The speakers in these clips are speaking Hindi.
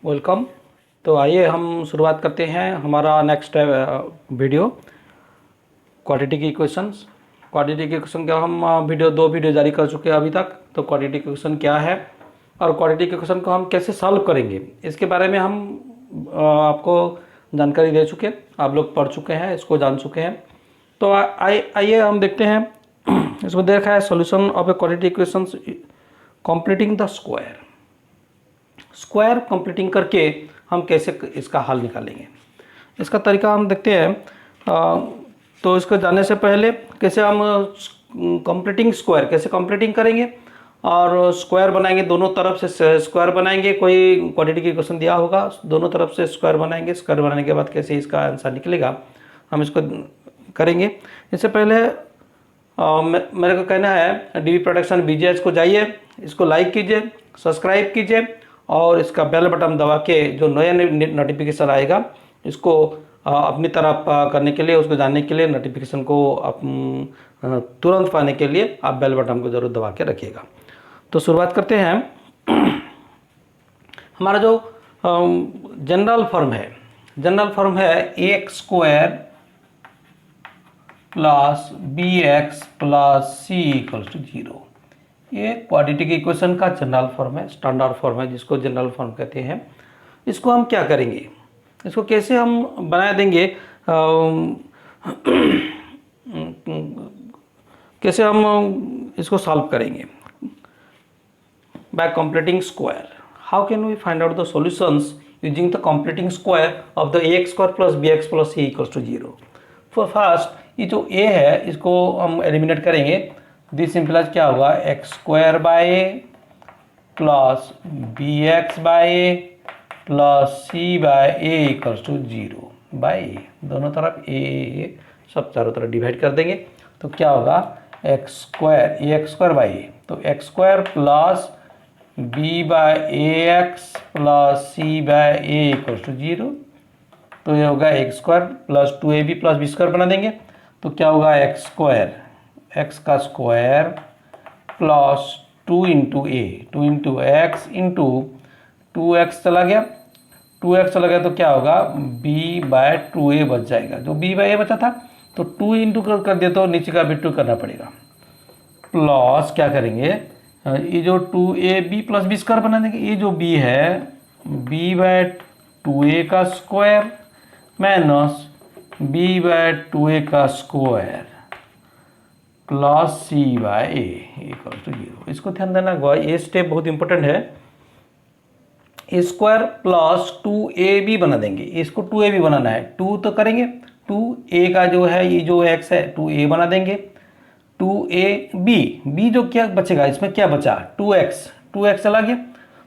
वेलकम। तो आइए हम शुरुआत करते हैं हमारा next video quadratic equations. Quadratic equation का हम दो वीडियो जारी कर चुके हैं अभी तक। तो क्वाड्रेटिक इक्वेशन क्या है और क्वाड्रेटिक इक्वेशन को हम कैसे सॉल्व करेंगे, इसके बारे में हम आपको जानकारी दे चुके हैं। आप लोग पढ़ चुके हैं, इसको जान चुके हैं। तो आइए हम देखते हैं। इसमें देखा है solution of a quadratic equations completing the square. Square completing करके हम कैसे इसका हल निकालेंगे, इसका तरीका हम देखते हैं। तो इसको जानने से पहले कैसे हम कंप्लीटिंग स्क्वायर कैसे कंप्लीटिंग करेंगे और स्क्वायर बनाएंगे, दोनों तरफ से स्क्वायर बनाएंगे। कोई क्वाड्रेटिक इक्वेशन दिया होगा, दोनों तरफ से स्क्वायर बनाएंगे। स्क्वायर बनाने के बाद कैसे इसका आंसर निकलेगा, हम इसको करेंगे। इससे पहले मेरे को कहना है डीवी प्रोडक्शन बीजीएच को जाइए, इसको लाइक कीजिए, सब्सक्राइब कीजिए और इसका बेल बटन दबा के जो नया नोटिफिकेशन आएगा इसको अपनी तरफ करने के लिए, उसको जानने के लिए, नोटिफिकेशन को तुरंत पाने के लिए आप बेल बटन को ज़रूर दबा के रखिएगा। तो शुरुआत करते हैं। हमारा जो जनरल फॉर्म है a x square plus B x plus C equals to 0। ये क्वाड्रेटिक इक्वेशन का जनरल फॉर्म है, स्टैंडर्ड फॉर्म है, जिसको जनरल फॉर्म कहते हैं। इसको हम क्या करेंगे, इसको कैसे हम बना देंगे, कैसे हम इसको सॉल्व करेंगे। By completing square, how can we find out the solutions using the completing square of the A x square plus B x plus C equals to 0। For first ये जो ए है इसको हम एलिमिनेट करेंगे। दिस सिंपलाइज क्या होगा, x square by a plus B x by a plus C by A equals to 0 by a. दोनों तरफ ए सब चारों तरफ डिवाइड कर देंगे तो क्या होगा, एक्स स्क्वायर बाय ए, तो X square plus B by A X plus C by A equals to 0। तो ये होगा x square plus 2ab plus B square बना देंगे तो क्या होगा, एक्स स्क्वायर एक्स का square plus 2 into x into 2x चला गया, 2x चला गया तो क्या होगा, b बाय 2a बच जाएगा। जो b बाय a बचा था तो 2 इंटू कर दिया तो नीचे का भी 2 करना पड़ेगा। प्लस क्या करेंगे, ये जो 2ab प्लस बी स्क्वायर बना देंगे। ये जो b है b बाय 2a का square minus b by 2a का square plus C by A equal to 0। इसको ध्यान देना, ये स्टेप बहुत इंपॉर्टेंट है। ए स्क्वायर प्लस 2ab बना देंगे, इसको 2ab बनाना है, 2 तो करेंगे, 2a का जो है ये जो x है 2a बना देंगे, 2ab जो क्या बचेगा, इसमें क्या बचा, 2x चला गया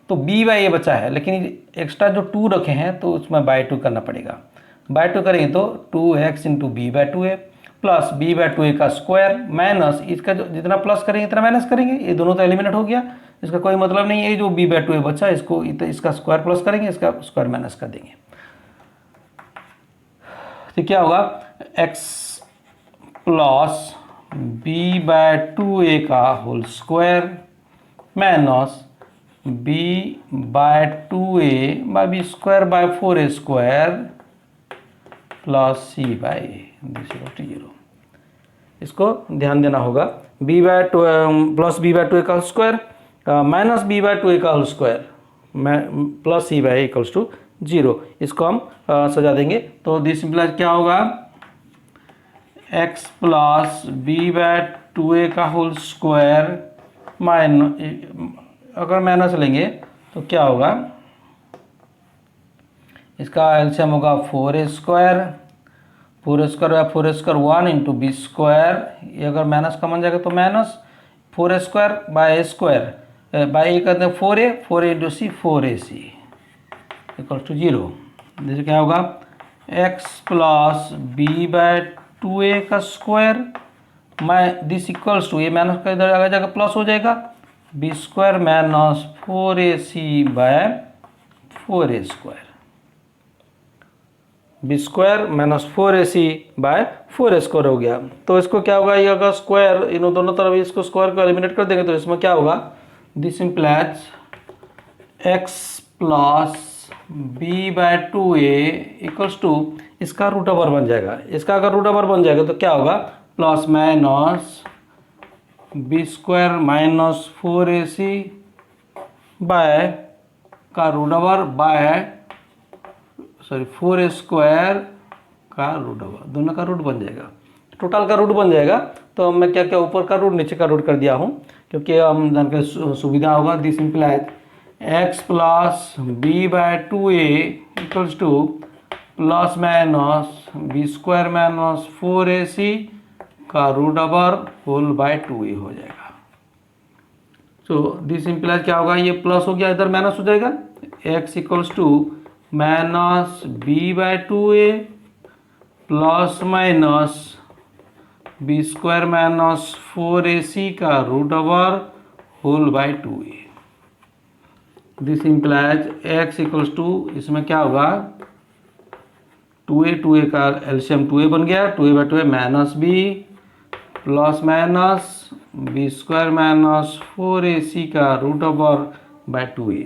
तो b बाय a बचा है, लेकिन एक्स्ट्रा जो 2 रखे हैं तो उसमें बाय 2 करना पड़ेगा। बाय 2 करेंगे तो 2x into B by 2a plus B by 2a का स्क्वायर माइनस इसका जो जितना प्लस करेंगे इतना माइनस करेंगे। ये दोनों तो एलिमिनेट हो गया, इसका कोई मतलब नहीं है। जो b बाय 2a बचा इसको इसका स्क्वायर प्लस करेंगे, इसका स्क्वायर माइनस कर देंगे तो क्या होगा, x plus B by 2a का whole square minus b by 2a by B square by 4a square plus c by a this equal to 0। इसको ध्यान देना होगा, b by 2 plus b by 2a का square minus b by 2a का whole square plus c by a equals to 0। इसको हम सजा देंगे तो दिस सिंपलाइज क्या होगा, x plus b by 2a का होल स्क्वायर अगर माइनस लेंगे तो क्या होगा, इसका एलसीएम होगा 4a square, 4a square 1 into B square. ये अगर माइनस का बन जाएगा तो minus 4a square by a square by a करते हैं 4a into C 4ac equal to 0। जैसे क्या होगा, x plus B by 2a का स्क्वायर दिस इक्वल्स टू, ये माइनस का इधर आ जाएगा प्लस हो जाएगा, B square minus 4ac by 4a स्क्वायर B square minus 4ac by 4a² हो गया। तो इसको क्या होगा, ये अगर स्क्वायर इन दोनों तरफ इसको स्क्वायर को एलिमिनेट कर देंगे तो इसमें क्या होगा, this implies x plus B by 2a equals to, इसका रूट ओवर बन जाएगा। इसका अगर रूट ओवर बन जाएगा तो क्या होगा, plus minus B square minus 4ac by का रूट ओवर बाय 4a² का रूट ओवर, दोनों का रूट बन जाएगा, टोटल का रूट बन जाएगा। तो मैं क्या क्या ऊपर का रूट नीचे का रूट कर दिया हूँ क्योंकि हम जानकर सुविधा होगा। This implies x plus B by 2a equals to plus minus B square minus 4ac का root over whole by 2a हो जाएगा। तो दिस इम्प्लाइज क्या होगा, ये प्लस हो गया, इधर माइनस हो जाएगा, x equals to minus B by 2a plus minus B square minus 4ac का root over whole by 2a। This implies x equals to, इसमें क्या होगा, 2a का एलसीएम 2a बन गया, 2a by 2a minus B plus minus B square minus 4ac का रूट ओवर बाय 2a।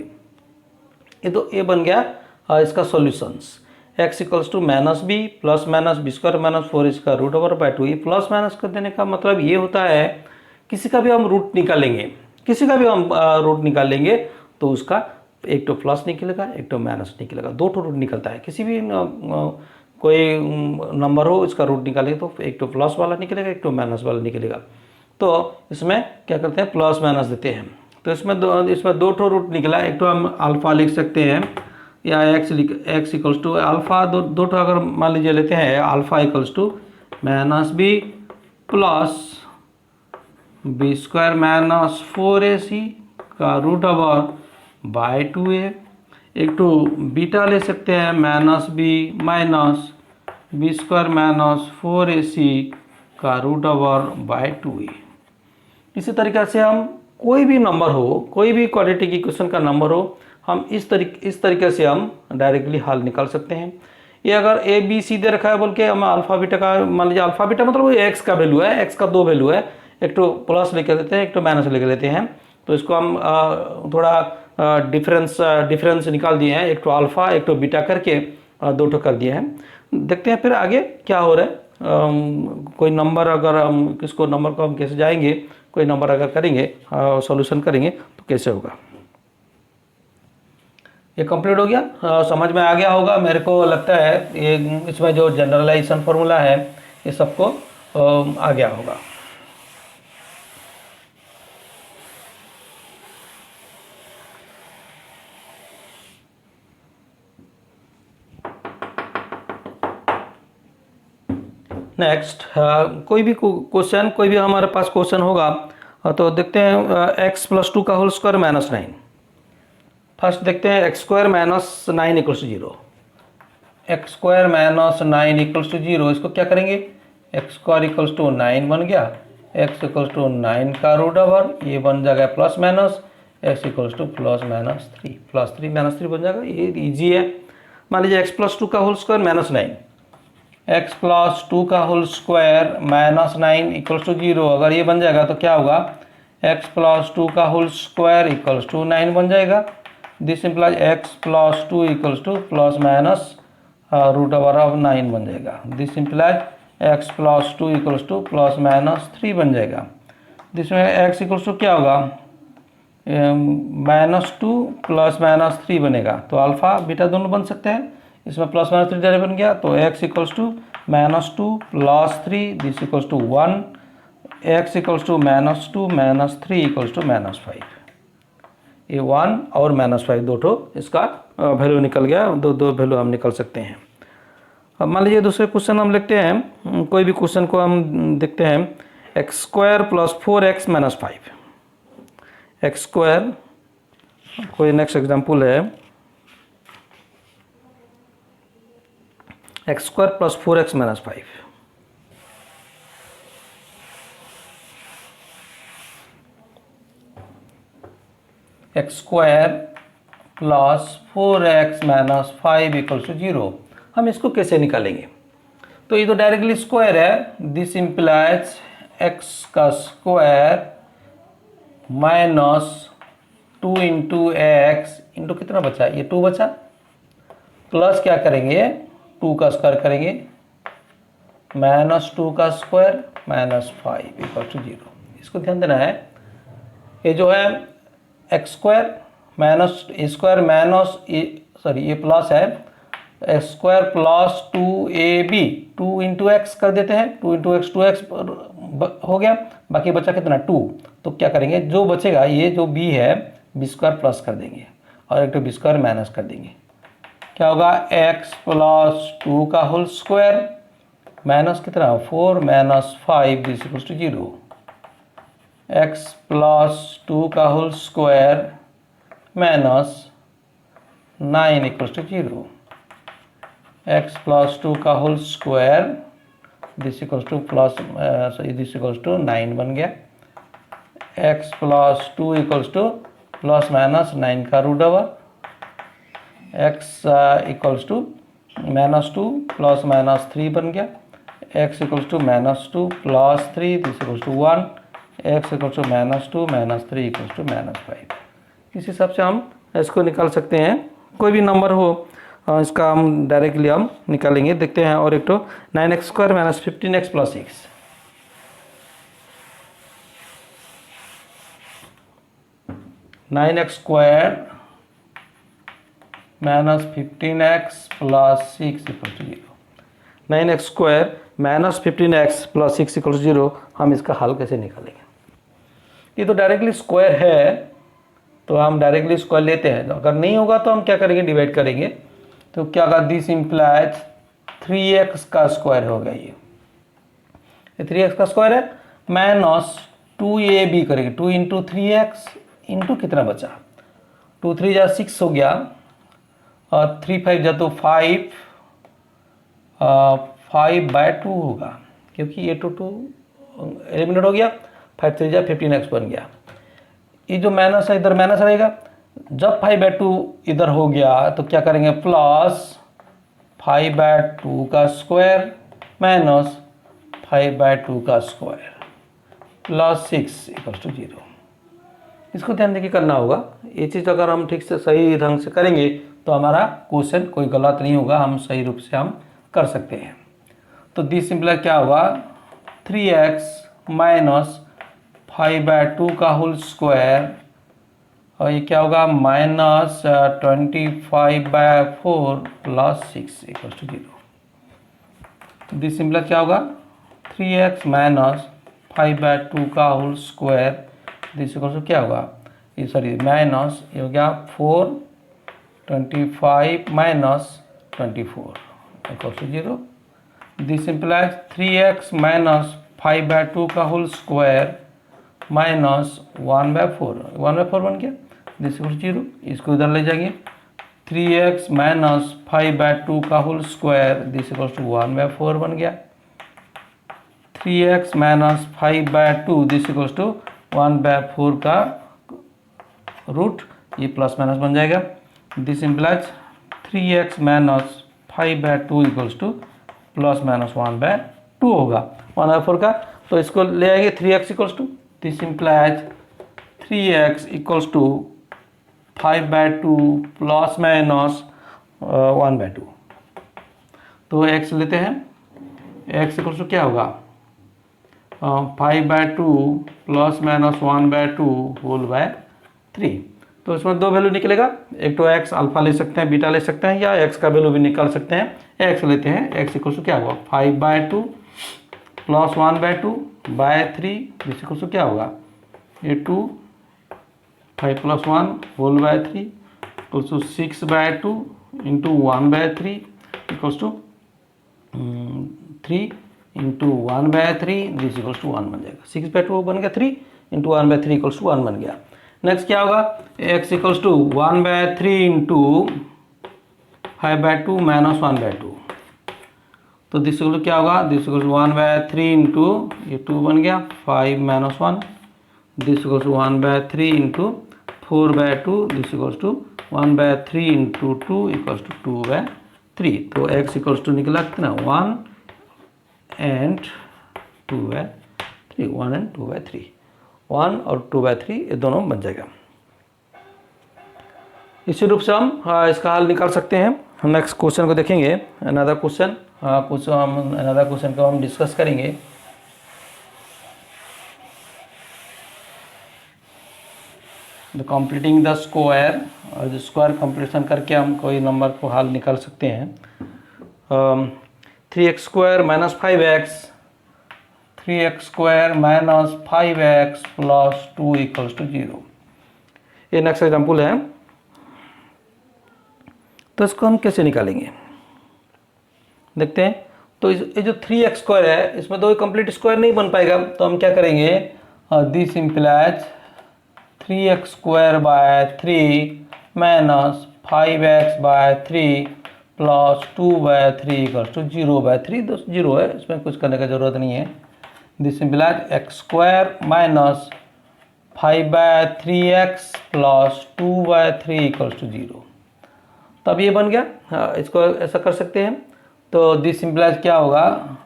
ये तो a बन गया इसका solutions. x equals to minus B plus minus B square minus 4ac का root over by 2a। Plus minus कर देने का मतलब ये होता है, किसी का भी हम रूट निकालेंगे, किसी का भी हम रूट निकालेंगे तो उसका एक तो प्लस निकलेगा, एक तो माइनस निकलेगा, दो तो रूट निकलता है। किसी भी कोई नंबर हो इसका रूट निकालेंगे तो एक तो प्लस वाला निकलेगा, एक तो माइनस वाला निकलेगा। तो इसमें क्या करते हैं, प्लस माइनस देते हैं। तो इसमें दो ठो रूट निकला, एक तो हम अल्फा लिख सकते हैं या x इक्वल्स टू अल्फा, दो ठो अगर मान लीजिए लेते हैं, alpha equals to minus B plus B square minus 4ac का रूट ओवर बाय 2a। एक तो बीटा ले सकते हैं, minus B minus B square minus 4ac का रूट ओवर बाय 2a। इसी तरीक़े से हम कोई भी नंबर हो, कोई भी क्वाड्रेटिक इक्वेशन का नंबर हो, हम इस तरीके से हम डायरेक्टली हल निकाल सकते हैं। ये अगर ए बी सी दे रखा है बोल के हम अल्फा बीटा का, मान लीजिए अल्फा बीटा मतलब वो एक्स का वैल्यू है, एक्स का दो वैल्यू है, एक तो प्लस लेके देते हैं, एक तो माइनस लेके देते हैं। तो इसको हम थोड़ा डिफरेंस निकाल दिए हैं, एक तो अल्फा एक तो बीटा करके दो ठो कर दिए हैं। देखते हैं फिर आगे क्या हो रहा है। कोई नंबर अगर हम किसको नंबर को हम कैसे जाएंगे, कोई नंबर अगर करेंगे सॉल्यूशन करेंगे तो कैसे होगा। ये कंप्लीट हो गया, समझ में आ गया होगा मेरे को लगता है। ये इसमें जो जनरलाइजेशन फार्मूला है ये सबको आ गया होगा। नेक्स्ट कोई भी क्वेश्चन, कोई भी हमारे पास क्वेश्चन होगा तो देखते हैं x प्लस 2 का होल स्क्वायर माइनस 9। फर्स्ट देखते हैं X square minus 9 equals to 0। X square minus 9 equals to 0, इसको क्या करेंगे, एक्स स्क्वायर इक्वल्स टू 9 बन गया, एक्स इक्वल्स टू 9 का रूट ओवर, ये बन जाएगा plus minus x equals to plus minus 3, plus 3 minus 3 बन जाएगा। ये ईजी है। मान लीजिए एक्स प्लस 2 का whole square minus 9, X plus 2 का whole square minus 9 equals to 0। अगर ये बन जाएगा तो क्या होगा, एक्स प्लस 2 का होल स्क्वायर इक्वल्स टू 9 बन जाएगा। This implies X plus 2 equals to plus minus root over of 9 बन जाएगा। This implies X plus 2 equals to plus minus 3 बन जाएगा। दिस में एक्स इक्वल्स टू क्या होगा, माइनस 2 प्लस माइनस 3 बनेगा। तो अल्फा बीटा दोनों बन सकते हैं, इसमें प्लस माइनस 3 डायरेक्ट बन गया। तो x equals to minus 2 plus 3, this equals to 1, x equals to minus 2 minus 3 equals to minus 5। ये 1 और माइनस 5 दो ठो इसका वैल्यू निकल गया, दो वैल्यू हम निकल सकते हैं। अब मान लीजिए दूसरे क्वेश्चन हम लिखते हैं, कोई भी क्वेश्चन को हम देखते हैं, X square plus 4x minus 5। X square, कोई नेक्स्ट एग्जाम्पल है, X square plus 4x minus 5। X square plus 4x minus 5 equals to 0। हम इसको कैसे निकालेंगे? तो ये तो डायरेक्टली स्क्वायर है, दिस इम्प्लाइज एक्स का square minus 2 into x into कितना बचा, ये 2 बचा, प्लस क्या करेंगे 2 का स्क्वायर करेंगे माइनस 2 का स्क्वायर माइनस 5 इक्वल टू 0। इसको ध्यान देना है, ये जो है एक्स स्क्वायर माइनस ए स्क्वायर माइनस सॉरी ये प्लस है X square plus 2ab 2 into x कर देते हैं, 2 इंटू एक्स 2x हो गया, बाकी बचा कितना 2। तो क्या करेंगे, जो बचेगा ये जो b है बी स्क्वायर प्लस कर देंगे और एक तो बी स्क्वायर माइनस कर देंगे, क्या होगा x प्लस 2 का होल स्क्वायर माइनस कितना 4 minus 5 this equals to 0, x plus 2 का whole square minus 9 equals to 0, x plus 2 का whole square this equals to plus this equals to 9 बन गया, x plus 2 equals to plus minus 9 का root over, x equals to minus 2 plus minus 3 बन गया, x equals to minus 2 plus 3 this equals to 1, x equals to minus 2 minus 3 equals to minus 5। इस हिसाब से हम इसको निकाल सकते हैं, कोई भी नंबर हो इसका हम डायरेक्टली हम निकालेंगे। देखते हैं और एक तो 9x square minus 15x plus 6, 9x square minus 15x plus 6 equal to 0, 9x square minus 15x plus 6 equal to 0। हम इसका हल कैसे निकालेंगे? ये तो डायरेक्टली स्क्वायर है तो हम डायरेक्टली स्क्वायर लेते हैं, अगर नहीं होगा तो हम क्या करेंगे डिवाइड करेंगे। तो क्या होगा, दिस इम्प्लाइज 3x का स्क्वायर होगा, ये 3x का स्क्वायर है माइनस 2ab करेंगे 2 इंटू 3x इंटू कितना बचा 2 3 जा 6 हो गया और 3 5 जा तो 5/2 होगा क्योंकि ये 2 एलिमिनेट हो गया, 5 3 जा 15x बन गया। ये जो माइनस है इधर माइनस रहेगा, जब 5/2 इधर हो गया तो क्या करेंगे प्लस 5/2 का स्क्वायर माइनस 5/2 का स्क्वायर प्लस 6 इक्वल्स टू 0। इसको ध्यान देके करना होगा, ये चीज़ अगर हम ठीक से सही ढंग से करेंगे तो हमारा क्वेश्चन कोई गलत नहीं होगा, हम सही रूप से हम कर सकते हैं। तो दिस सिंपल क्या होगा 3x माइनस 5/2 का होल स्क्वायर और ये क्या होगा minus 25/4 plus 6 equal to 0। This simple क्या होगा 3x माइनस 5/2 का whole square this equal to क्या होगा ये सॉरी माइनस ये हो गया 4 25 minus 24 equal to 0। This implies 3x minus 5/2 का होल स्क्वायर माइनस 1/4 बन गया दिस इक्वल टू 0। इसको इधर ले जाएंगे 3x माइनस 5/2 का whole square this equal to 1/4 बन गया, 3x minus 5/2 this equal to 1/4 का रूट ये प्लस माइनस बन जाएगा। This implies 3x minus 5/2 equals to plus minus 1/2 होगा 1/4 का, तो इसको ले आएंगे 3x equals to this implies 3x equals to 5/2 plus minus 1/2। तो x लेते हैं, x इक्वल्स टू क्या होगा 5/2 प्लस माइनस 1/2 होल बाय 3। तो इसमें दो वैल्यू निकलेगा, एक तो x अल्फा ले सकते हैं बीटा ले सकते हैं या x का वैल्यू भी निकाल सकते हैं। x लेते हैं, x इक्वल्स टू क्या होगा 5/2 plus 1/2 by 3 this equals to क्या होगा ये 2 5 plus 1 whole by 3 equals to 6/2 into 1/3 equals to 3 into 1/3 this equals to 1 बन जाएगा। 6/2 बन गया 3 इंटू 1/3 इक्वल्स टू 1 बन गया। नेक्स्ट क्या होगा x equals to 1/3 into 5/2 minus 1/2 तो दिस इक्वल टू क्या होगा दिस इक्वल टू 1/3 इंटू ये 2 बन गया 5 minus 1 this equals to 1/3 into 4/2 this equals to 1/3 into 2 equals to 2/3 3, तो x इक्वल्स टू निकला कितना 1 एंड 2/3, 1 एंड 2/3, 1 और 2/3 ये दोनों बन जाएगा। इसी रूप से हम इसका हल निकाल सकते हैं। हम नेक्स्ट क्वेश्चन को देखेंगे, अनदर क्वेश्चन अनदर क्वेश्चन को हम डिस्कस करेंगे। द कंप्लीटिंग द स्क्वायर, और जो स्क्वायर कंप्लीशन करके हम कोई नंबर को हल निकाल सकते हैं। 3x² minus 5x, 3x² minus 5x plus 2 equals to 0। ये नेक्स्ट एग्जाम्पल है। तो इसको हम कैसे निकालेंगे देखते हैं। तो ये जो 3x² है इसमें दो कंप्लीट स्क्वायर नहीं बन पाएगा, तो हम क्या करेंगे, this implies 3x² by 3 minus 5x by 3 plus 2/3 equals to 0/3। तो 0 है, इसमें कुछ करने का जरूरत नहीं है। This implies x² minus 5/3x plus 2/3 equals to 0। तब ये बन गया। हाँ, इसको ऐसा कर सकते हैं। तो दिस इम्प्लाइज क्या होगा,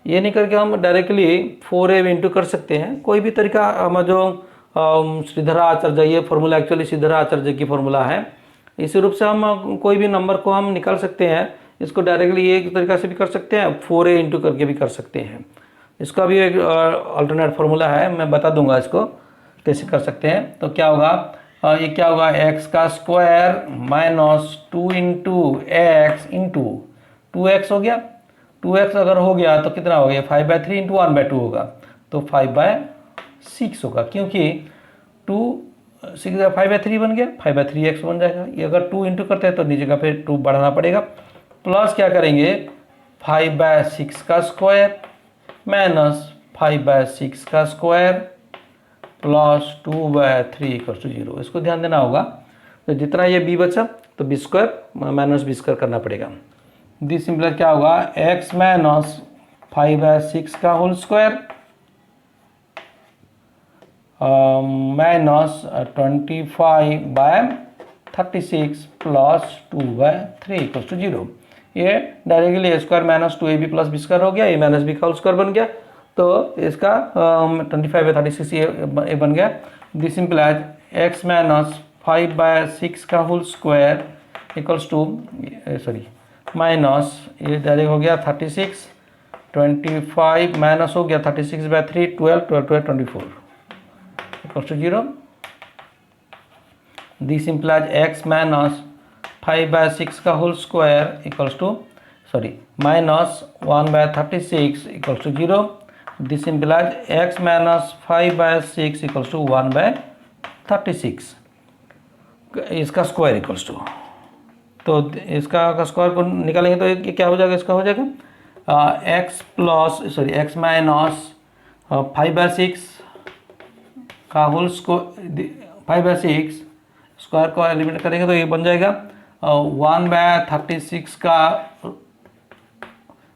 ये नहीं करके हम डायरेक्टली 4a इंटू कर सकते हैं। कोई भी तरीका, हम जो श्रीधरा आचार्य, ये फॉर्मूला एक्चुअली श्रीधरा आचार्य की फॉर्मूला है। इसी रूप से हम कोई भी नंबर को हम निकाल सकते हैं। इसको डायरेक्टली एक तरीका से भी कर सकते हैं, 4a इंटू करके भी कर सकते हैं। इसका भी एक अल्टरनेट फार्मूला है, मैं बता दूंगा इसको कैसे कर सकते हैं। तो क्या होगा, ये क्या होगा, x का square minus 2 into x into 2x हो गया। 2x अगर हो गया तो कितना हो गया, 5/3 इंटू 1/2 होगा, तो 5/6 होगा, क्योंकि 2 6 5/3 बन गया, 5/3x बन जाएगा। ये अगर 2 इंटू करते हैं तो नीचे का फिर 2 बढ़ाना पड़ेगा। प्लस क्या करेंगे, 5/6 का स्क्वायर माइनस 5/6 का स्क्वायर प्लस 2/3 इक्वल टू 0। इसको ध्यान देना होगा। तो जितना ये b बचा तो b² माइनस b² करना पड़ेगा। दिस सिंपल क्या होगा, x माइनस 5/6 का whole square minus 25/36 plus 2/3 equal to 0। ये directly a² minus 2ab plus b² हो गया, ये माइनस b का होल स्क्वायर बन गया। तो इसका 25/36 ये बन गया। दिस इम्प्लाइज x माइनस 5/6 का whole square equals to minus ये डायरेक्ट हो गया 36, 25 माइनस हो गया 36/3 12, 12 24 equals to 0। This implies x minus 5/6 का whole square equals to minus 1/36 equals to 0। This implies x minus 5/6 equals to 1/36, इसका स्क्वायर इक्वल्स टू। तो इसका स्क्वायर को निकालेंगे तो ये क्या हो जाएगा, इसका हो जाएगा x माइनस 5/6 का होल स्क्वायर, 5/6 स्क्वायर को एलिमिनेट करेंगे तो ये बन जाएगा 1/36 का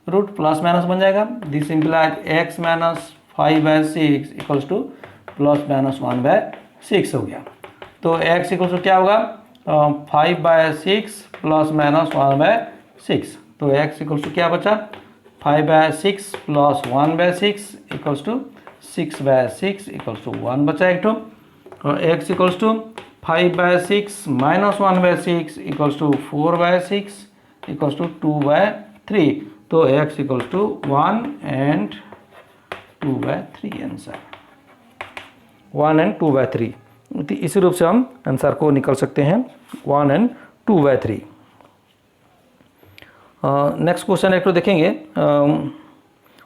रूट प्लस माइनस बन जाएगा। This implies x minus 5/6 equals to plus minus 1/6 हो गया। तो x इक्वल्स टू क्या होगा, 5/6 प्लस माइनस 1/6। तो x इक्वल्स टू क्या बचा, 5/6 plus 1/6 equals to 6/6 equals to 1 बचा एक ठो। और x equals to 5/6 minus 1/6 equals to 4/6 equals to 2/3। तो x equals to 1 and 2/3 answer, 1 and 2/3। इसी रूप से हम आंसर को निकाल सकते हैं, 1 एंड 2/3। नेक्स्ट क्वेश्चन एक तो देखेंगे,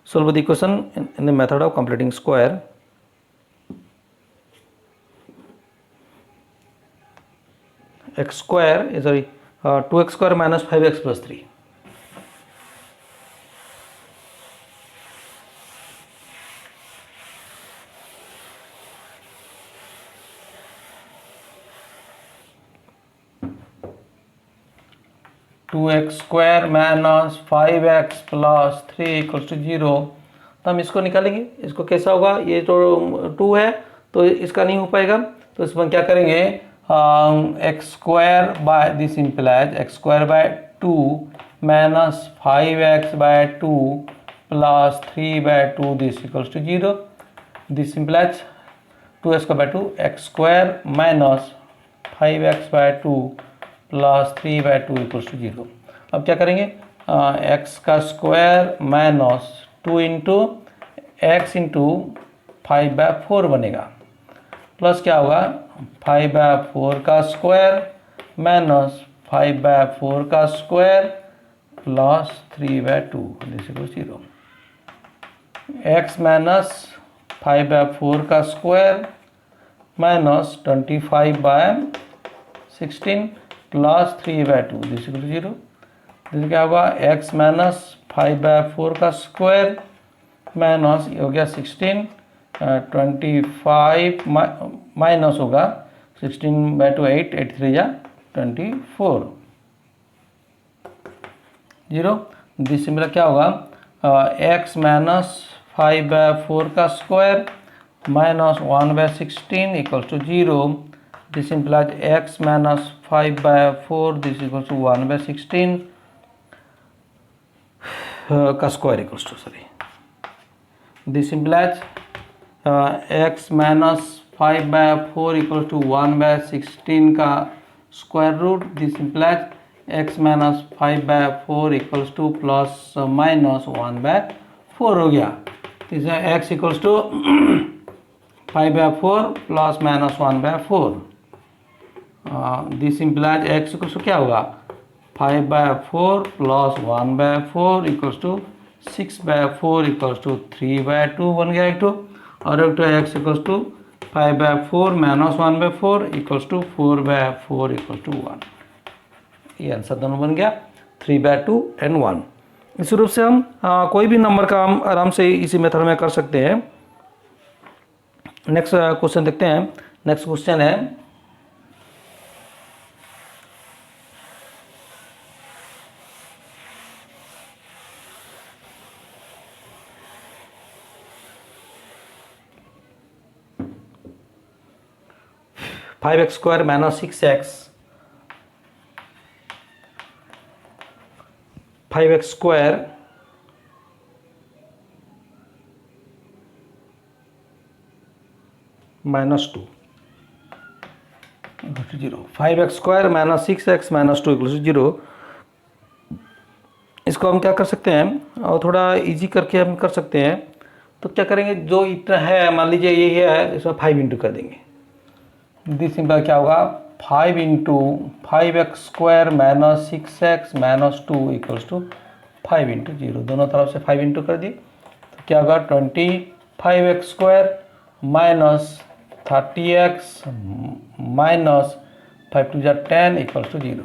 solve the equation in the method of completing square. x² 2x² minus 5x plus 3। Two x square minus 5x plus 3 equals to 0। तो हम इसको निकालेंगे। इसको कैसा होगा, ये तो 2 है तो इसका नहीं हो पाएगा। तो इसमें क्या करेंगे, x² by this implies x² by 2 minus 5x/2 plus 3/2 this equals to 0. This simplifies 2x² x square minus 5x/2 plus 3/2 equals to 0. अब क्या करेंगे, x का square minus 2 into x into 5/4 बनेगा, प्लस क्या होगा 5/4 का स्क्वायर माइनस 5/4 का square plus 3/2 this equals 0. x minus 5/4 का square minus 25/16 plus 3/2 this equal 0. This क्या होगा, x माइनस 5/4 का स्क्वायर माइनस हो गया 16, 25 माइनस होगा 16/2 8, 8 3 या 24 0. दिस सिंपल क्या होगा, x माइनस 5/4 का square minus 1/16 equals to 0. This implies x minus 5/4 this equals to 1/16 का square equals to this implies x minus 5/4 equals to 1/16 का square root. This implies x minus 5/4 equals to plus minus 1/4 हो गया. x equals to 5/4 plus minus 1/4. This implies x equals to क्या होगा, 5/4 plus 1/4 equals to 6/4 equals to 3/2 बन गया एक तो, और एक तो x equals to 5/4 minus 1/4 equals to 4/4 equals to 1. ये आंसर दोनों बन गया 3/2 एंड 1. इस रूप से हम कोई भी नंबर का हम आराम से इसी मेथड में कर सकते हैं. नेक्स्ट क्वेश्चन देखते हैं. नेक्स्ट क्वेश्चन है 5x² minus 6x 5x² minus 2 0. 5x² minus 6x minus 2 equal to 0. इसको हम क्या कर सकते हैं, और थोड़ा इजी करके हम कर सकते हैं. तो क्या करेंगे, जो इतना है मान लीजिए यही है, इसमें 5 इंटू कर देंगे. दिस सिंपल क्या होगा, 5 into 5x² minus 6x minus 2 equals to 5 into 0. दोनों तरफ से 5 इंटू कर दिए तो क्या होगा 25x² माइनस 30x माइनस 5 2 जा 10 इक्वल्स टू 0.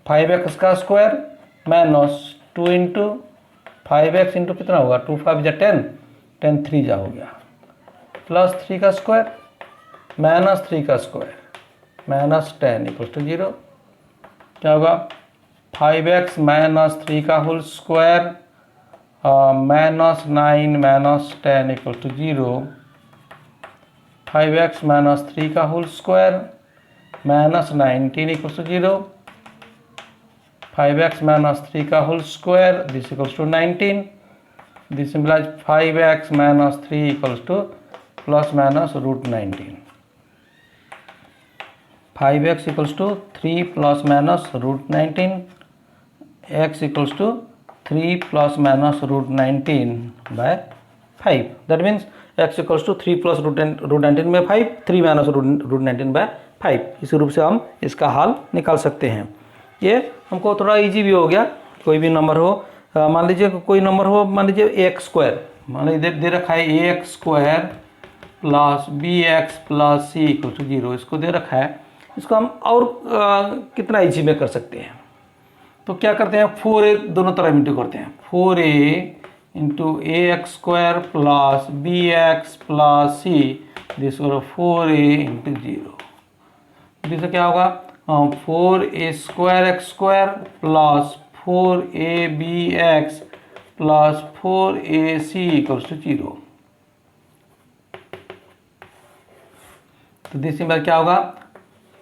5x का square minus 2 into 5x into कितना होगा 2 5 जा 10, 10 3 जा हो गया, प्लस 3 का स्क्वायर माइनस 3 का स्क्वायर माइनस 10 इक्वल्स टू 0. क्या होगा 5x माइनस 3 का whole square minus 9 minus 10 equals to 0. 5x minus 3 का whole square minus 19 equals to 0. 5x minus 3 का whole square this equals to 19. This implies 5x minus 3 equals to plus minus root 19. 5x equals to 3 plus minus root 19. x equals to 3 plus minus root 19 by 5. That means x equals to 3 plus root 19 में 5, 3 माइनस रूट 19 बाय 5. इस रूप से हम इसका हल निकाल सकते हैं. ये हमको थोड़ा इजी भी हो गया. कोई भी नंबर हो, मान लीजिए कोई नंबर हो, मान लीजिए x², मान लीजिए दे रखा है ax² plus bx plus c equal to 0. इसको दे रखा है. इसको हम और कितना इजी में कर सकते हैं. तो क्या करते हैं, 4a दोनों तरफ इंटू करते हैं. 4a into ax² plus bx plus c this 4a into 0. जिससे क्या होगा 4a² x² plus 4abx plus 4ac equals to 0. तो दिस में क्या होगा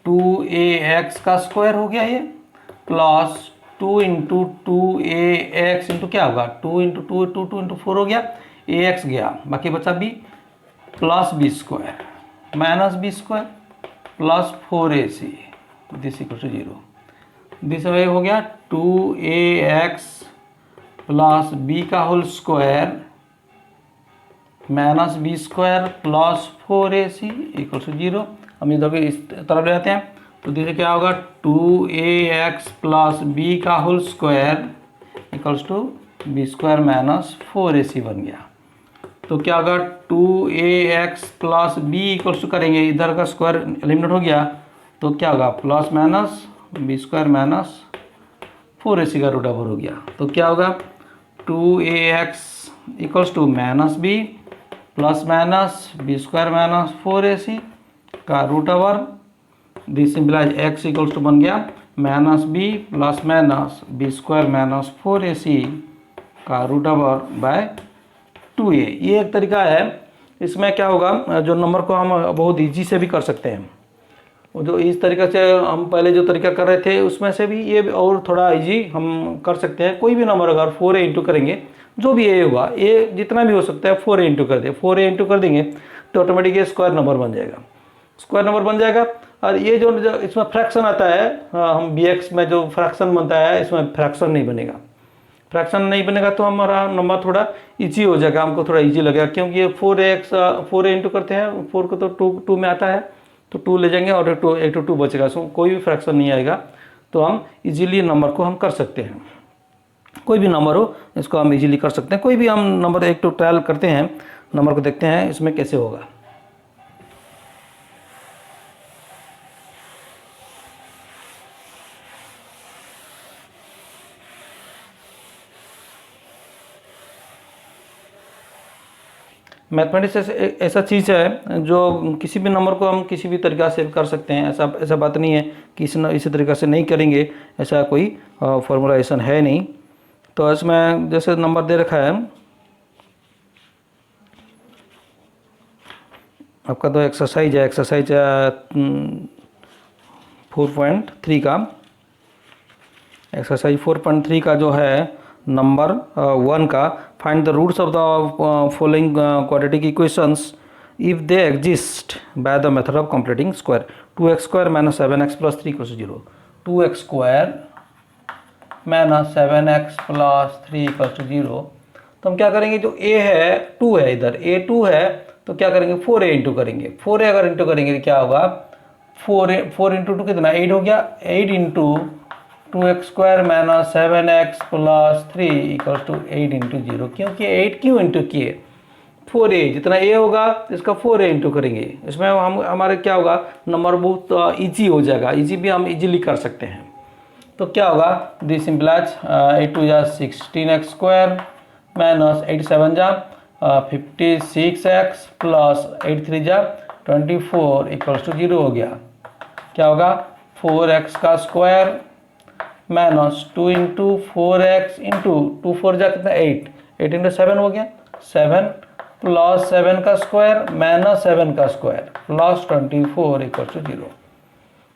2ax का स्क्वायर हो गया ये, प्लस 2 इंटू 2ax इंटू क्या होगा 2 इंटू 2 इंटू 4 हो गया, ax गया, बाकी बचा b plus B square minus B square plus 4ac this equal to 0। This हो गया 2ax प्लस बी का whole square minus B square plus 4ac equal to 0। हम इधर के इस तरफ ले आते हैं तो देखिए क्या होगा 2ax प्लस बी का whole square equals to b square minus 4ac बन गया। तो क्या होगा 2ax plus B equals to करेंगे, इधर का स्क्वायर एलिमिनेट हो गया तो क्या होगा plus minus B square minus 4ac का रूट ओवर हो गया। तो क्या होगा 2ax equals to minus B plus minus B square minus 4ac का root over, this implies x equals to बन गया minus B plus minus B square minus 4ac का रूट ओवर बाय 2a। ये एक तरीका है। इसमें क्या होगा जो नंबर को हम बहुत इजी से भी कर सकते हैं, जो इस तरीके से हम पहले जो तरीका कर रहे थे उसमें से भी ये और थोड़ा इजी हम कर सकते हैं। कोई भी नंबर अगर 4a इंटू करेंगे जो भी a होगा, a जितना भी हो सकता है 4a इंटू कर दे, 4a इंटू कर देंगे तो ऑटोमेटिक ये स्क्वायर नंबर बन जाएगा, स्क्वायर नंबर बन जाएगा। और ये जो इसमें फ्रैक्शन आता है, हम bx में जो फ्रैक्शन बनता है इसमें फ्रैक्शन नहीं बनेगा, फ्रैक्शन नहीं बनेगा तो हमारा नंबर थोड़ा इजी हो जाएगा, हमको थोड़ा इजी लगेगा क्योंकि ये 4a इंटू करते हैं, 4 को तो 2 में आता है तो 2 ले जाएंगे और 2 बचेगा, सो कोई भी फ्रैक्शन नहीं आएगा। तो हम इजीली नंबर को हम कर सकते हैं, कोई भी नंबर हो इसको हम इजीली कर सकते हैं। कोई भी हम नंबर एक तो ट्रायल करते हैं, नंबर को देखते हैं इसमें कैसे होगा। मैथमेटिक्स ऐसा चीज़ है जो किसी भी नंबर को हम किसी भी तरीक़ा से कर सकते हैं, ऐसा बात नहीं है कि इसी तरीक़ा से नहीं करेंगे, ऐसा कोई फॉर्मूलाइजेशन है नहीं। तो इसमें जैसे नंबर दे रखा है आपका, तो एक्सरसाइज है, एक्सरसाइज 4.3 का, एक्सरसाइज 4.3 का जो है नंबर 1 का, find the roots of the following quadratic equations if they exist by the method of completing square. 2x square minus 7x plus 3 equal to 0, 2x square minus 7x plus 3 equal to 0। तो हम क्या करेंगे, जो a है 2 है, इधर a 2 है तो क्या करेंगे 4a इंटू करेंगे, 4a अगर इंटू करेंगे तो क्या होगा 4 इंटू 2 कितना 8 हो गया, 8 into 2x square minus 7x plus 3 equal to 8 into 0। क्योंकि 8 क्यों इंटू किए, 4a जितना a होगा इसका 4a इंटू करेंगे, इसमें हम हमारे क्या होगा नंबर बहुत ईजी हो जाएगा, इजी भी हम इजीली कर सकते हैं। तो क्या होगा दिस इम्प्लाइज 8 2 जा 16x स्क्वायर माइनस 8 7 जा 56x प्लस 8 3 जा 24 इक्वल्स टू 0 हो गया। क्या होगा 4x का square minus 2 into 4x into 2 4 जा कितना 8 इंटू 7 हो गया 7 प्लस 7 का स्क्वायर माइनस 7 का स्क्वायर प्लस 24 इक्वल टू 0।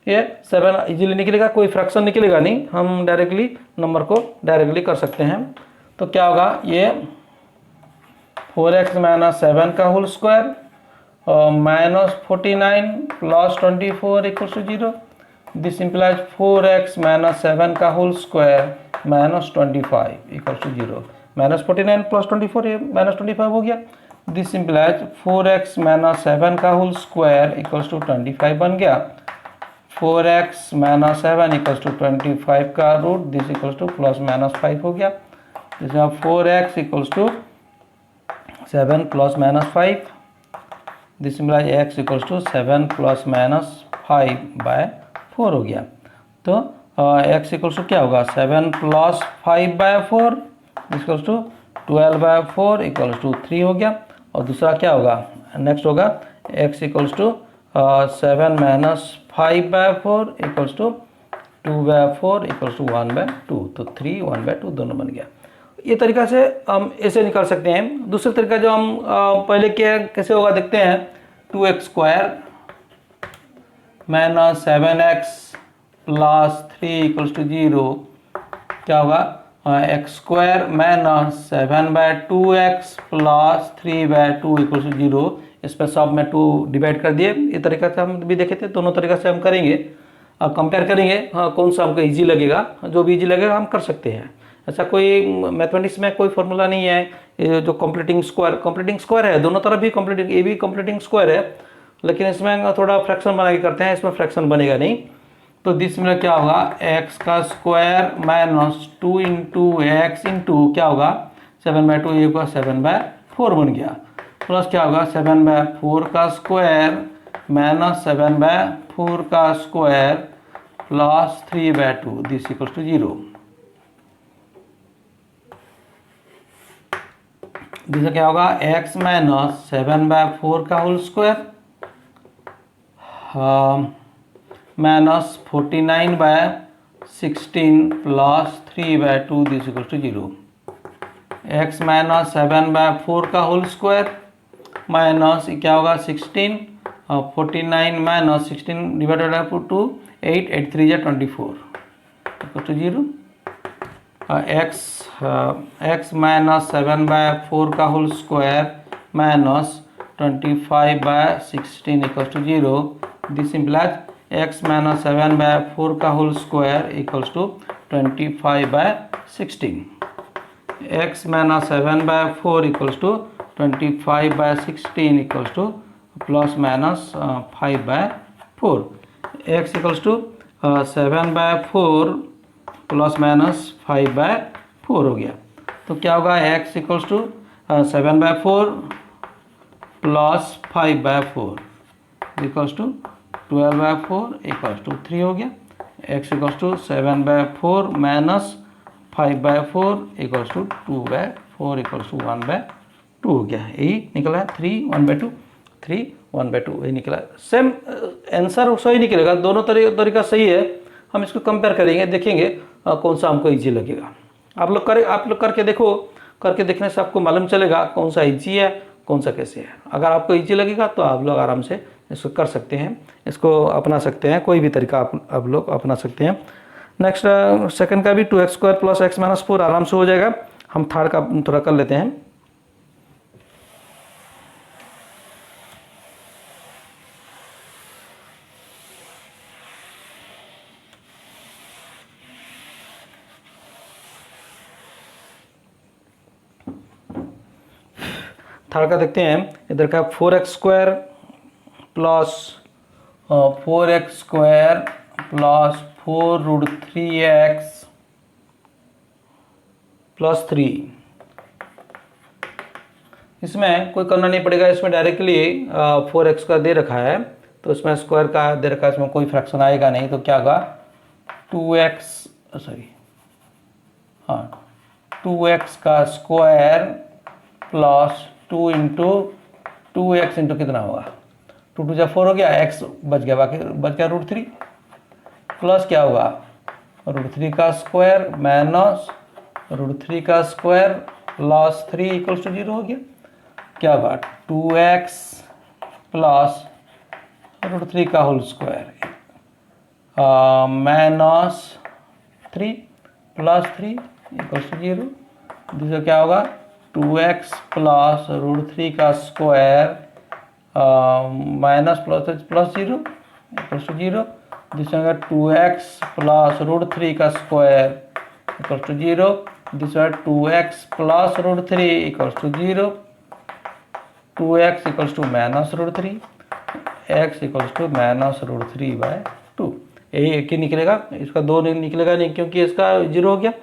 ये 7 इजीली निकलेगा, कोई फ्रैक्शन निकलेगा नहीं, हम डायरेक्टली नंबर को डायरेक्टली कर सकते हैं। तो क्या होगा ये 4x माइनस 7 का whole square minus 49 plus 24 equal to 0। This implies 4x minus 7 का whole square minus 25 equal to 0। Minus 49 plus 24 ये माइनस 25 हो गया। दिस इम्प्लाइज 4x माइनस 7 का होल स्क्वायर इक्वल्स टू 25 बन गया। 4x माइनस 7 इक्वल्स टू 25 का root this equals to plus minus 5 हो गया। इसमें 4x equals to 7 plus minus 5, this implies x equals to 7 plus minus 5 by 4 हो गया। तो x इक्वल्स टू क्या होगा 7 plus 5 by 4 equals to 12 by 4 equals to 3 हो गया। और दूसरा क्या होगा नेक्स्ट होगा x equals to 7 minus 5 by 4 equals to 2 by 4 equals to 1 by 2। तो 3 1 बाय 2 दोनों बन गया। ये तरीका से हम ऐसे निकाल सकते हैं। दूसरा तरीका जो हम पहले क्या कैसे होगा देखते हैं, 2x square minus 7x plus 3 equals to 0 क्या होगा, x square minus 7/2x plus 3/2 equals to 0। इस पर सब में 2 डिवाइड कर दिए। इस तरीके से हम भी देखे थे, दोनों तरीके से हम करेंगे, कंपेयर करेंगे। हाँ, कौन सा हमको इजी लगेगा, जो भी इजी लगेगा हम कर सकते हैं। ऐसा कोई मैथमेटिक्स में कोई फॉर्मूला नहीं है। ये जो कंप्लीटिंग स्क्वायर है, दोनों तरफ भी कंप्लीटिंग, ये भी कंप्लीटिंग स्क्वायर है, लेकिन इसमें थोड़ा फ्रैक्शन बना के करते हैं, इसमें फ्रैक्शन बनेगा नहीं। तो दिस में क्या होगा, एक्स का square minus 2 into x into क्या होगा 7/2, ये होगा 7/4 बन गया। प्लस क्या होगा 7/4 का स्क्वायर माइनस 7/4 का square plus 3/2 this equals to 0। जिससे क्या होगा x माइनस 7/4 का whole square minus 49/16 plus 3/2 this equal to 0। x minus 7/4 का होल स्क्वायर माइनस क्या होगा 16, 49 माइनस 16 डिवाइडेड बाय 2, 8, 8 3 जा 24 इक्वल टू 0। x माइनस 7/4 का whole square minus 25/16 equal to 0। This implies x minus 7/4 का whole square equals to 25/16। x minus 7/4 equals to 25/16 equals to plus minus 5/4। x equals to 7/4 plus minus 5/4 हो गया। तो क्या होगा x equals to 7/4 plus 5/4 equals to 12/4 equals to 3 हो गया। x equals to 7/4 minus 5/4 equals to 2/4 equals to 1/2 हो गया। यही निकला 3 1/2, 3 1/2 यही निकला। सेम आंसर सही निकलेगा, दोनों तरीका सही है। हम इसको कंपेयर करेंगे, देखेंगे कौन सा हमको इजी लगेगा। आप लोग करके देखो, करके देखने से आपको मालूम चलेगा कौन सा इजी है, कौन सा कैसे है। अगर आपको इजी लगेगा तो आप लोग आराम से इसको कर सकते हैं, इसको अपना सकते हैं, कोई भी तरीका आप लोग अपना सकते हैं। नेक्स्ट सेकंड का भी 2x² प्लस x माइनस 4 आराम से हो जाएगा। हम थर्ड का थोड़ा कर लेते हैं। थर्ड का देखते हैं। इधर का 4x² plus 4x² plus 4√3x plus 3। इसमें कोई करना नहीं पड़ेगा, इसमें डायरेक्टली 4x का दे रखा है, तो इसमें स्क्वायर का दे रखा है, इसमें कोई फ्रैक्शन आएगा नहीं। तो क्या होगा 2x का square plus 2 into 2x into कितना होगा 2 2 4 हो गया, x बच गया, बाकी बच गया √3 प्लस क्या होगा √3 का स्क्वायर माइनस √3 का स्क्वायर प्लस 3 इक्वल्स टू 0 हो गया। क्या होगा 2x प्लस √3 का whole square minus 3 plus 3 equals to 0। दूसरा क्या होगा 2x प्लस √3 का square minus plus 0 equals to 0। दूसरा होगा 2x प्लस √3 का स्क्वायर इक्वल्स टू 0। दूसरा 2x plus √3 equals to 0। 2x equals to minus √3, x equals to minus √3/2। यही एक ही निकलेगा, इसका 2 नहीं निकलेगा नहीं, क्योंकि इसका 0 हो गया।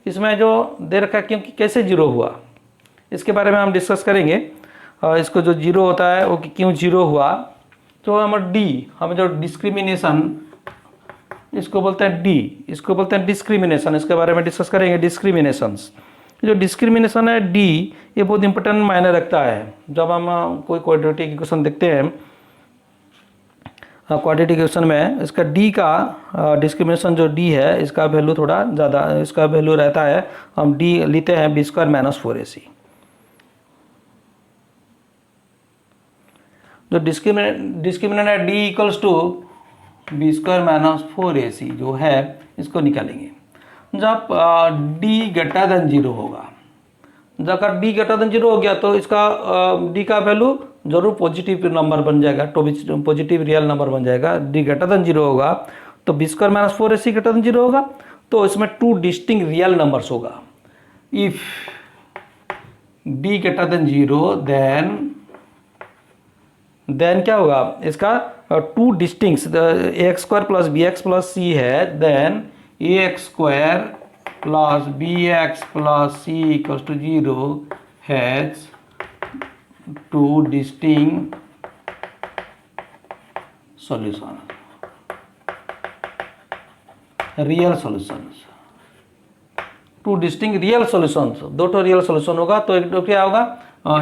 इसमें जो दे रखा है, क्योंकि कैसे 0 हुआ इसके बारे में हम डिस्कस करेंगे। इसको जो 0 होता है वो क्यों 0 हुआ, तो हम जो डिस्क्रिमिनेशन इसको बोलते हैं इसको बोलते हैं डिस्क्रिमिनेशन। इसके बारे में डिस्कस करेंगे। डिस्क्रिमिनेशंस, जो डिस्क्रिमिनेशन है ये बहुत इंपॉर्टेंट मायने रखता है। जब हम कोई क्वाड्रेटिक इक्वेशन देखते हैं, क्वाड्रेटिक इक्वेशन में इसका का डिस्क्रिमिनेशन जो है, इसका वैल्यू थोड़ा ज़्यादा, इसका वैल्यू रहता है, हम लेते हैं b² माइनस 4ac। जो डिस्क्रिमिनेंट है d equals to b square minus 4ac जो है इसको निकालेंगे। जब d ग्रेटर देन 0 होगा, जब अगर d ग्रेटर देन 0 हो गया तो इसका d का वैल्यू जरूर पॉजिटिव नंबर बन जाएगा, तो पॉजिटिव रियल नंबर बन जाएगा। d ग्रेटर देन 0 होगा तो b square minus 4ac greater than 0 होगा, तो इसमें 2 डिस्टिंक्ट रियल नंबर्स होगा। If d greater than 0 then क्या होगा, इसका 2 distinct ax square plus B x plus c है, then ax square plus B x plus c equal to 0 has 2 distinct solution, real solutions, 2 distinct real solutions, दो तो रियल सॉल्यूशन होगा। तो एक तो क्या होगा,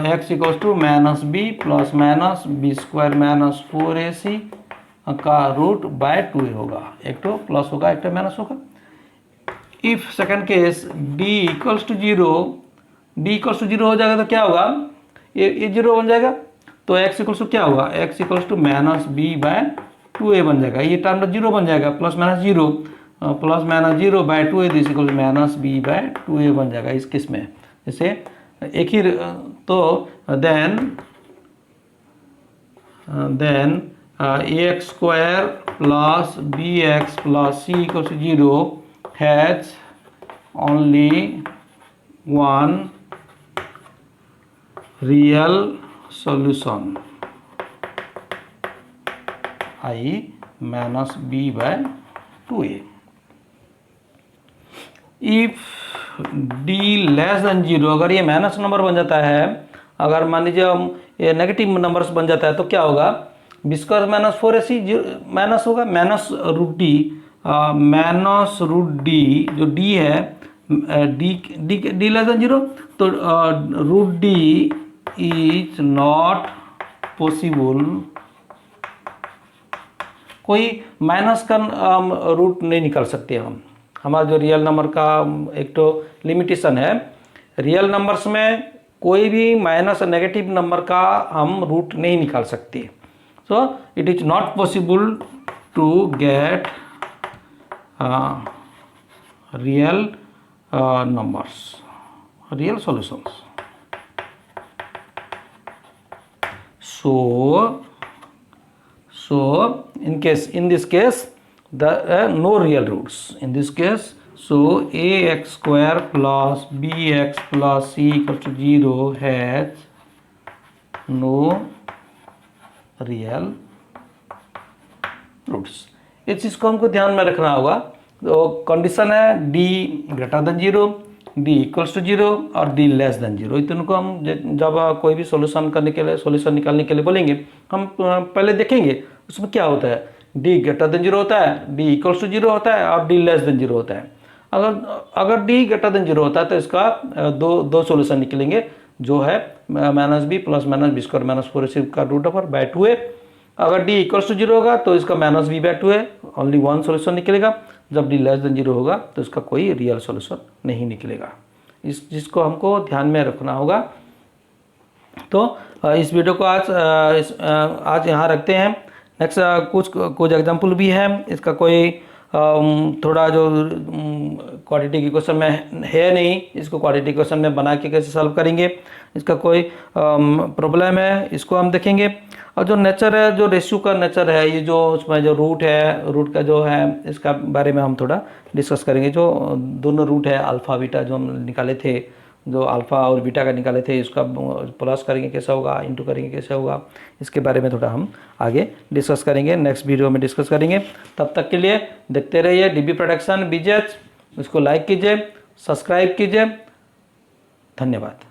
x equals to minus B plus minus B square minus 4ac का रूट बाय 2a होगा, एक तो प्लस होगा एक तो माइनस होगा। If second case d equals to 0, d equals to 0 हो जाएगा तो क्या होगा, ये 0 बन जाएगा, तो x इक्वल्स टू क्या होगा, x equals to minus B by 2a बन जाएगा, ये टर्म 0 बन जाएगा, plus minus 0 plus minus 0 by 2a this equals minus B by 2a बन जाएगा इस केस में। जैसे एक ही तो then ax square plus B x plus C equals to 0 has only one real solution i minus B by 2a। If d less than 0, अगर ये माइनस नंबर बन जाता है, अगर मान लीजिए हम ये नेगेटिव नंबर्स बन जाता है तो क्या होगा, b square minus 4ac minus होगा, माइनस रूट डी जो d है d लेस देन 0, तो root d is not possible, कोई माइनस का रूट नहीं निकाल सकते हम। हमारा जो रियल नंबर का एक तो लिमिटेशन है, रियल नंबर्स में कोई भी माइनस नेगेटिव नंबर का हम रूट नहीं निकाल सकते। So it is not possible to get real numbers, real solutions. So in this case the no real roots in this case. So ax square plus bx plus c equal to 0 has no real roots. इस चीज़ को हमको ध्यान में रखना होगा. तो कंडीशन है d greater than 0, d equals to 0 और d लेस देन 0. इतने को हम जब कोई भी सॉल्यूशन करने के लिए, सॉल्यूशन निकालने के लिए बोलेंगे, हम पहले देखेंगे उसमें क्या होता है. d ग्रेटर देन 0 होता है, d इक्वल्स टू 0 होता है और d लेस देन 0 होता है. अगर d ग्रेटर देन 0 होता है तो इसका दो सॉल्यूशन निकलेंगे, जो है minus B plus minus B square minus 4ac का रूट ओवर बाय 2a. अगर d इक्वल्स टू 0 होगा तो इसका minus B by 2a, only one solution निकलेगा. जब d लेस देन 0 होगा तो इसका कोई रियल सॉल्यूशन नहीं निकलेगा. जिसको हमको ध्यान में रखना होगा. तो इस वीडियो को आज यहाँ रखते हैं. नेक्स्ट कुछ एग्जाम्पल भी है. इसका कोई थोड़ा जो क्वाड्रेटिक इक्वेशन में है नहीं, इसको क्वाड्रेटिक इक्वेशन में बना के कैसे सॉल्व करेंगे, इसका कोई प्रॉब्लम है, इसको हम देखेंगे. और जो नेचर है, जो रेशियो का नेचर है, ये जो उसमें जो रूट है, रूट का जो है इसका बारे में हम थोड़ा डिस्कस करेंगे. जो दोनों रूट है अल्फ़ा बीटा जो हम निकाले थे, जो अल्फ़ा और बीटा का निकाले थे, इसका प्लस करेंगे कैसा होगा, इंटू करेंगे कैसा होगा, इसके बारे में थोड़ा हम आगे डिस्कस करेंगे, नेक्स्ट वीडियो में डिस्कस करेंगे. तब तक के लिए देखते रहिए DB प्रोडक्शन BGH. इसको लाइक कीजिए, सब्सक्राइब कीजिए. धन्यवाद.